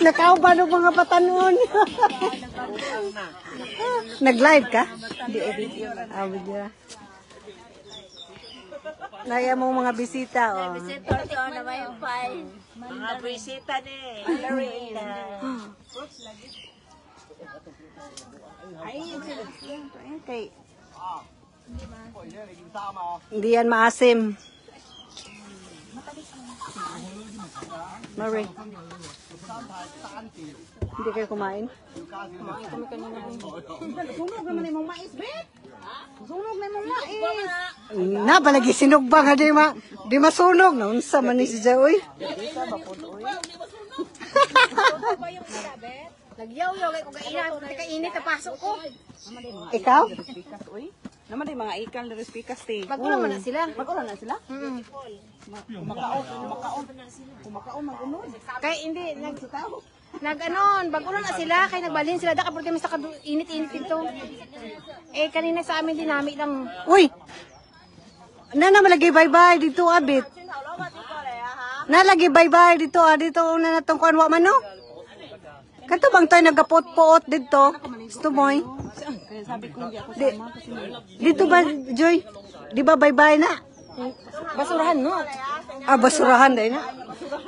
Nakauban ng mga batanon. Nag-live ka? Hindi, video. Video. Naya mo mga bisita, oh. Visitor to na may file. Mga bisita ni. Kay hindi yan maasim. Mari. Hindi kayo kumain? Kumain kami kanina. Sunog naman yung mais, bet. Sunog na yung mais. Na, balagi sinugba nga di masunog. Naunsa man ni si Jaoy. Nagyaw-yaw kay kung kainit na pasok ko. Ikaw? Naman din mga ikal na respikas te. Pag-ulang mo na sila. Mag-ulan na sila? Kumakaon, mag-unon. Kaya hindi, nag-anon, pag-ulang na sila, kaya nagbalhin sila. Daka, pero sa init-init dito. Eh, kanina sa amin dinami lang. Uy! Malagi bye-bye dito, abit. Nalagi bye-bye dito, dito na natong kuanwa man, no? Kanto bang tayo nagapot-pot dito? Gusto mo, eh? Kaya sabi ko hindi ako sama kasi Dito ba, Joy? Di ba bye-bye na? Basurahan, no? Basurahan dahil na.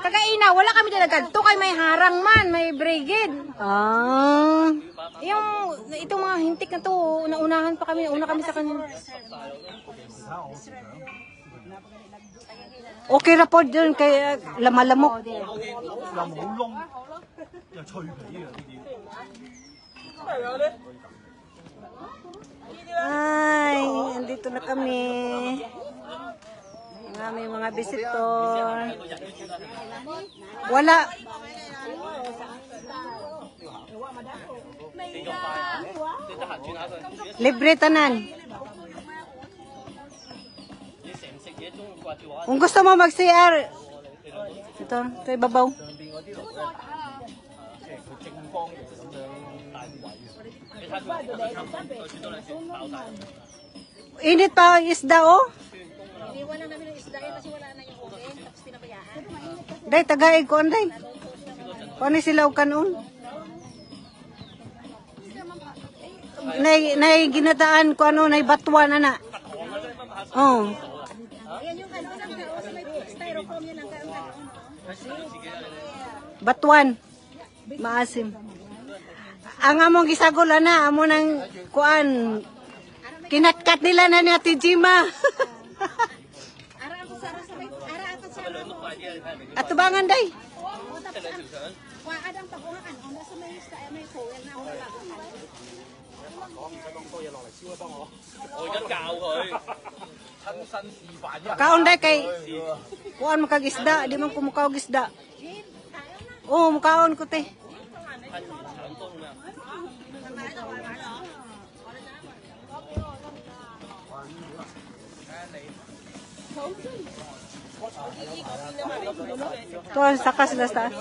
Kakaina, wala kami dalagad. To kay may harang man, may brigade. Itong mga hintik na to, naunahan pa kami, una kami sa kanila. Okay na po dyan, kay lamalamok. Ay, andito na kami. May mga visitor. Wala. Libre tanan. Kung gusto mo mag-CR, ito ibabaw. Init pa ang isda, oh. Iwan lang namin ng isda kasi wala na yung ube, tapos pinabayaan. Day, tagaig ko, anday. Kung sila o kanon. Nay ginataan ko ano, nay batuan, ana. Oh. Ayan yung ano lang, kasi may styrofoam yan ang karoon. Batuan. Maasim. Ang among gisagol, ana, amo ng kuan. Kinatkat nila na ni Ate Jima. Ato bangan, day. Kaon day kay kuan makagisda, di man ko mukaw gisda. Oh, mukaon ko te. Tuan sakas las taas.